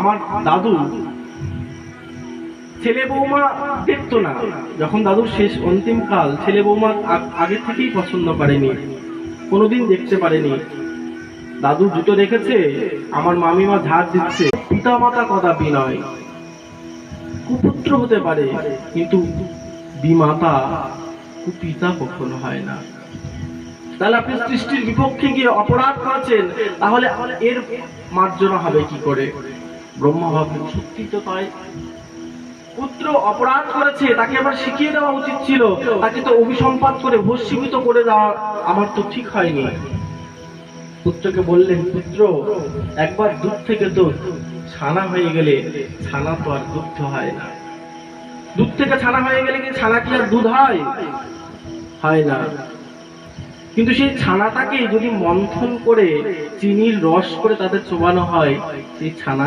আমার দাদু ছেলে বৌমা দেখতো না। যখন দাদুর শেষ অন্তিম কাল, ছেলে বৌমা আগে থেকেই পছন্দ করেনি, কোনোদিন দেখতে পারেনি। দাদু জুতো রেখেছে, আমার মামিমা ঝাড় দিচ্ছে। পিতা মাতা কদাপি নয়, কুপুত্র হতে পারে, কিন্তু বিমাতা কুপিতা কখনো হয় না। তাহলে আপনি সৃষ্টির বিপক্ষে গিয়ে অপরাধ করেছেন, তাহলে এর মার্জনা হবে কি করে? ব্রহ্মা ভাবলেন, সত্যি তো তাই। পুত্র অপরাধ করেছে, তাকে আবার শিখিয়ে দেওয়া উচিত ছিল, তাকে তো অভিসম্পাত করে ভস্মীভূত করে দেওয়া আমার তো ঠিক হয়নি। পুত্রকে বললেন, পুত্র, একবার দুধ থেকে তো ছানা হয়ে গেলে ছানা তো আর দুধ হয় না। দুধ থেকে ছানা হয়ে গেলে কি ছানা কি আর দুধ হয়? হয় না। কিন্তু সেই ছানাটাকে যদি মন্থন করে চিনির রস করে তাদের চোবানো হয়, সেই ছানা